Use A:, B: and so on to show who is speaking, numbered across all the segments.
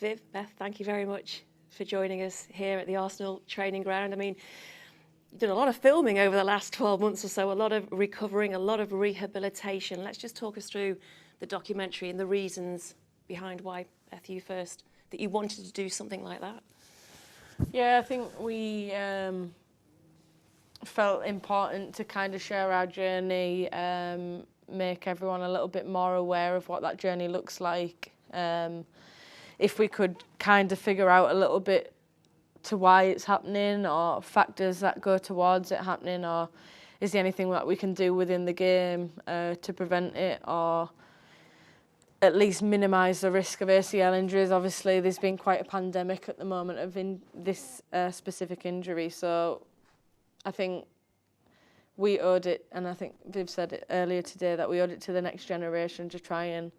A: Viv, Beth, thank you very much for joining us here at the Arsenal training ground. I mean, you've done a lot of filming over the last 12 months or so, a lot of recovering, a lot of rehabilitation. Let's just talk us through the documentary and the reasons behind why, Beth, that you wanted to do something like that.
B: Yeah, I think we felt important to kind of share our journey, make everyone a little bit more aware of what that journey looks like. If we could kind of figure out a little bit to why it's happening, or factors that go towards it happening, or is there anything that we can do within the game to prevent it, or at least minimise the risk of ACL injuries. Obviously, there's been quite a pandemic at the moment of this specific injury, so I think we owed it, and I think Viv said it earlier today, that we owed it to the next generation to try and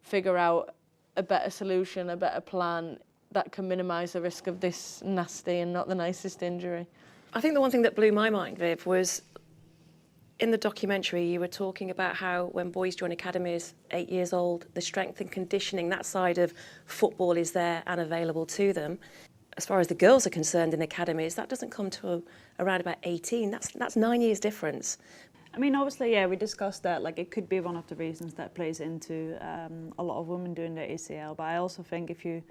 B: figure out a better solution, a better plan that can minimise the risk of this nasty and not the nicest injury.
A: I think the one thing that blew my mind, Viv, was in the documentary you were talking about how when boys join academies 8 years old, the strength and conditioning, that side of football is there and available to them. As far as the girls are concerned in academies, that doesn't come to around about 18. That's 9 years difference.
C: I mean, obviously, yeah, we discussed that. Like, it could be one of the reasons that plays into a lot of women doing their ACL. But I also think if you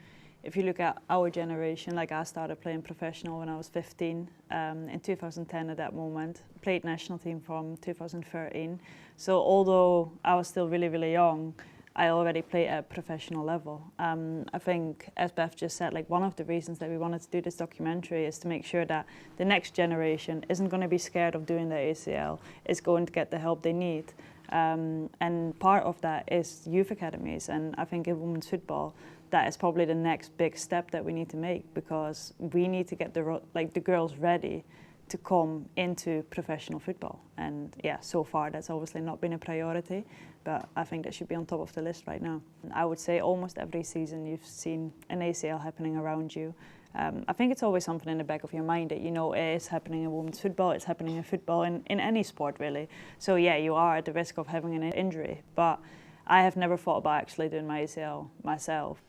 C: look at our generation, like I started playing professional when I was 15, in 2010 at that moment, played national team from 2013. So although I was still really, really young, I already played at a professional level. I think, as Beth just said, like one of the reasons that we wanted to do this documentary is to make sure that the next generation isn't going to be scared of doing their ACL, is going to get the help they need. And part of that is youth academies, and I think in women's football, that is probably the next big step that we need to make, because we need to get the girls ready to come into professional football. And yeah, so far that's obviously not been a priority, but I think that should be on top of the list right now. I would say almost every season you've seen an ACL happening around you. I think it's always something in the back of your mind that you know it is happening in women's football, it's happening in football, in any sport really. So yeah, you are at the risk of having an injury, but I have never thought about actually doing my ACL myself.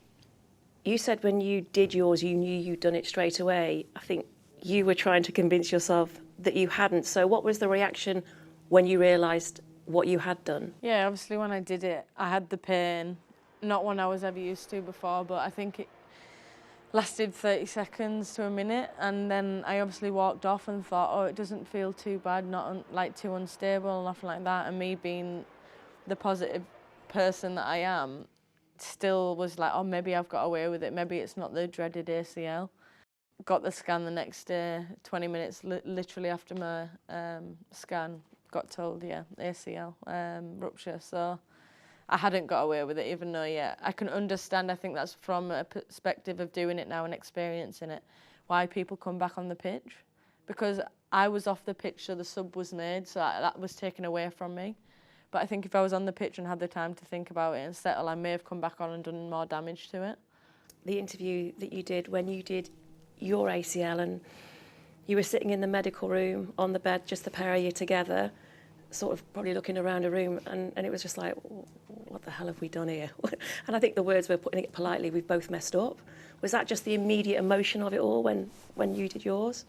A: You said when you did yours, you knew you'd done it straight away. I think you were trying to convince yourself that you hadn't. So what was the reaction when you realised what you had done?
B: Yeah, obviously when I did it, I had the pain, not one I was ever used to before, but I think it lasted 30 seconds to a minute, and then I obviously walked off and thought, oh, it doesn't feel too bad, not like too unstable, nothing like that. And me being the positive person that I am, still was like, oh, maybe I've got away with it, maybe it's not the dreaded ACL. Got the scan the next day, 20 minutes literally after my scan, got told, yeah, ACL rupture. So I hadn't got away with it, even though, yeah, I can understand, I think that's from a perspective of doing it now and experiencing it, why people come back on the pitch. Because I was off the pitch, so the sub was made, so that was taken away from me. But I think if I was on the pitch and had the time to think about it and settle, I may have come back on and done more damage to it.
A: The interview that you did when you did your ACL and you were sitting in the medical room on the bed, just the pair of you together, sort of probably looking around a room, and it was just like, what the hell have we done here? And I think the words were, putting it politely, we've both messed up. Was that just the immediate emotion of it all when you did yours?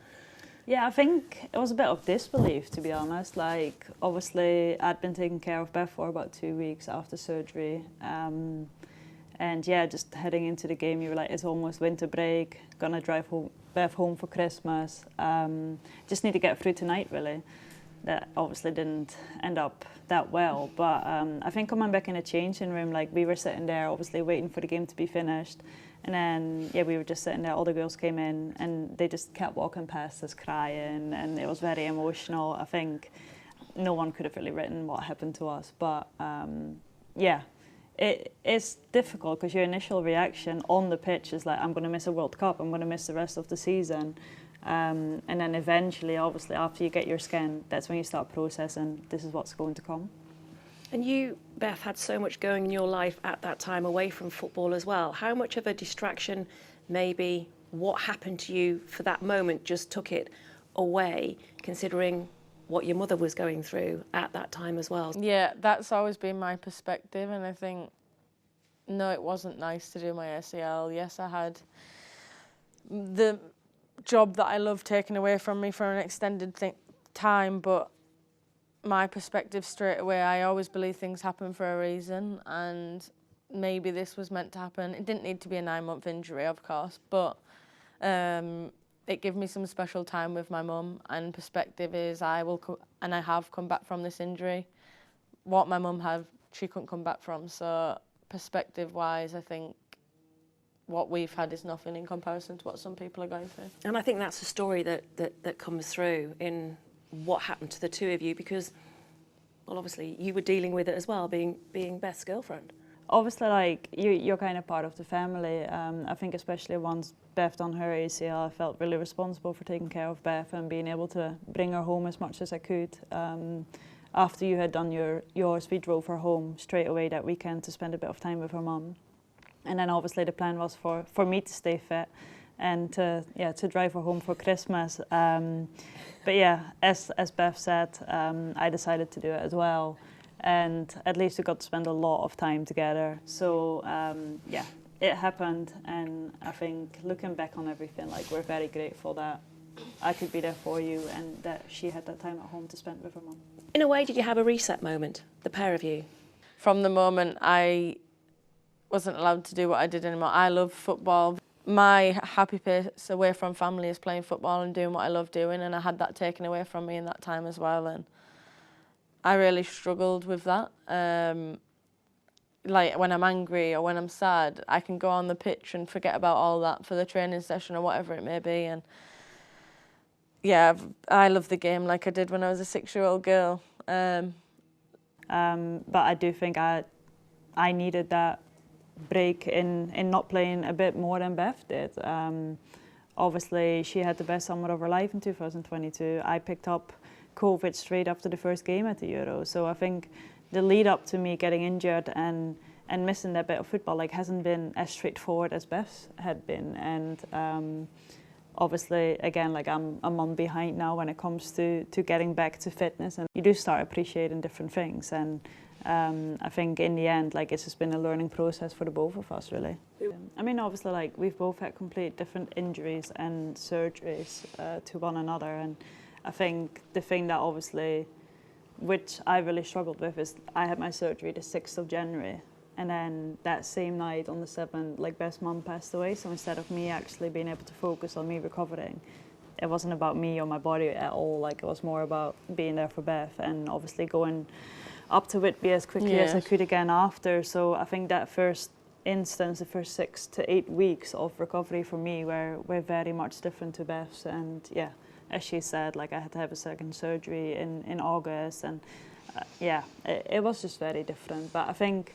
C: Yeah, I think it was a bit of disbelief, to be honest. Like, obviously, I'd been taking care of Beth for about 2 weeks after surgery. And yeah, just heading into the game, you were like, it's almost winter break, gonna drive Beth home for Christmas. Just need to get through tonight, really. That obviously didn't end up that well. But I think coming back in a changing room, like we were sitting there, obviously waiting for the game to be finished. And then, yeah, we were just sitting there, all the girls came in and they just kept walking past us crying, and it was very emotional. I think no one could have really written what happened to us. But yeah. It's difficult because your initial reaction on the pitch is like, I'm going to miss a World Cup, I'm going to miss the rest of the season. And then eventually, obviously, after you get your scan, that's when you start processing, this is what's going to come.
A: And you, Beth, had so much going in your life at that time away from football as well. How much of a distraction, maybe what happened to you for that moment just took it away, considering what your mother was going through at that time as well?
B: Yeah, that's always been my perspective, and I think no, it wasn't nice to do my ACL. Yes, I had the job that I love taken away from me for an extended time, but my perspective straight away, I always believe things happen for a reason, and maybe this was meant to happen. It didn't need to be a 9-month injury, of course, but it gave me some special time with my mum, and perspective is I have come back from this injury. What my mum had, she couldn't come back from, so perspective-wise, I think what we've had is nothing in comparison to what some people are going through.
A: And I think that's a story that comes through in what happened to the two of you, because, well, obviously you were dealing with it as well, being Beth's girlfriend.
C: Obviously, like, you're kind of part of the family. I think especially once Beth done her ACL, I felt really responsible for taking care of Beth and being able to bring her home as much as I could. After you had done yours, we drove her home straight away that weekend to spend a bit of time with her mum. And then obviously the plan was for me to stay fit and to drive her home for Christmas. But yeah, as Beth said, I decided to do it as well. And at least we got to spend a lot of time together. So yeah, it happened. And I think looking back on everything, like, we're very grateful that I could be there for you and that she had that time at home to spend with her mum.
A: In a way, did you have a reset moment, the pair of you?
B: From the moment I wasn't allowed to do what I did anymore. I love football. My happy place away from family is playing football and doing what I love doing, and I had that taken away from me in that time as well, and I really struggled with that. Like, when I'm angry or when I'm sad, I can go on the pitch and forget about all that for the training session or whatever it may be, and yeah, I love the game like I did when I was a 6-year-old girl.
C: But I do think I needed that break in not playing a bit more than Beth did. Obviously, she had the best summer of her life in 2022. I picked up COVID straight after the first game at the Euro. So I think the lead up to me getting injured and missing that bit of football, like, hasn't been as straightforward as Beth had been. And obviously, again, like, I'm a month behind now when it comes to getting back to fitness, and you do start appreciating different things. And I think in the end, like, it's just been a learning process for the both of us, really. I mean, obviously, like, we've both had complete different injuries and surgeries to one another, and I think the thing that obviously, which I really struggled with, is I had my surgery the 6th of January, and then that same night on the 7th, like, Beth's mum passed away. So instead of me actually being able to focus on me recovering, it wasn't about me or my body at all. Like, it was more about being there for Beth, and obviously going up to Whitby as quickly as I could again after. So I think that first instance, the first 6 to 8 weeks of recovery for me were very much different to Beth's. And yeah, as she said, like, I had to have a second surgery in August, and yeah, it was just very different. But I think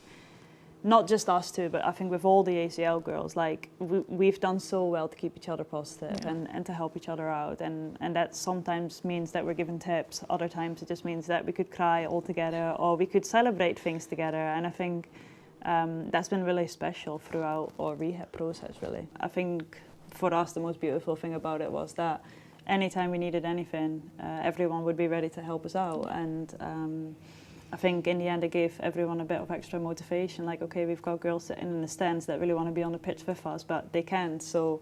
C: not just us two, but I think with all the ACL girls, like, we've done so well to keep each other positive and to help each other out. And that sometimes means that we're given tips. Other times it just means that we could cry all together, or we could celebrate things together. And I think that's been really special throughout our rehab process, really. I think for us, the most beautiful thing about it was that anytime we needed anything, everyone would be ready to help us out. And I think in the end it gave everyone a bit of extra motivation, like, okay, we've got girls sitting in the stands that really want to be on the pitch with us, but they can't, so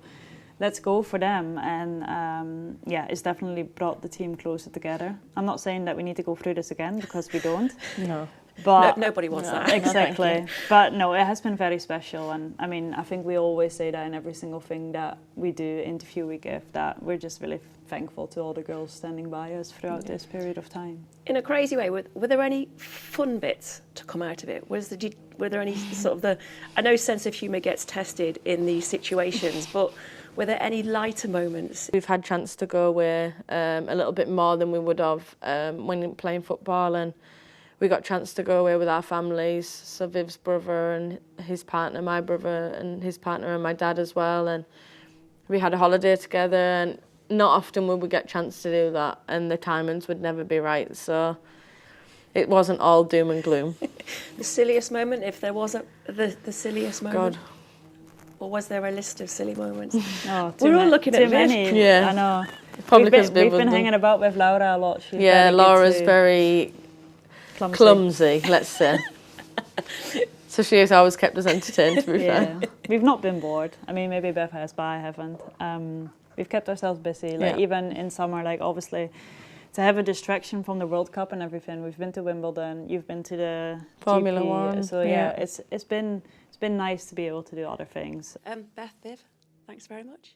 C: let's go for them. And yeah, it's definitely brought the team closer together. I'm not saying that we need to go through this again, because we don't.
B: No.
C: But
A: Nobody wants that.
C: Exactly.
B: No,
C: but no, it has been very special. And I mean, I think we always say that in every single thing that we do, interview we give, that we're just really thankful to all the girls standing by us throughout this period of time.
A: In a crazy way, were there any fun bits to come out of it? Were there any sort of I know sense of humour gets tested in these situations, but were there any lighter moments?
B: We've had chance to go away a little bit more than we would have when playing football, and we got a chance to go away with our families. So Viv's brother and his partner, my brother and his partner, and my dad as well. And we had a holiday together, and not often would we get a chance to do that, and the timings would never be right. So it wasn't all doom and gloom.
A: The silliest moment, if there was the silliest moment?
B: God.
A: Or was there a list of silly moments?
C: No,
A: We're all looking at
C: too many.
A: Viv.
B: Yeah.
C: I know.
B: Probably
C: we've
B: because
C: been hanging about with Laura a lot. She's
B: yeah,
C: very good
B: Laura's
C: to-
B: very clumsy, let's say. So she has always kept us entertained, to be fair.
C: We've not been bored. I mean, maybe Beth has, but I haven't. We've kept ourselves busy. Like even in summer, like obviously, to have a distraction from the World Cup and everything. We've been to Wimbledon. You've been to the
B: Formula
C: GP.
B: One.
C: So yeah, it's been nice to be able to do other things.
D: Beth, Viv, thanks very much.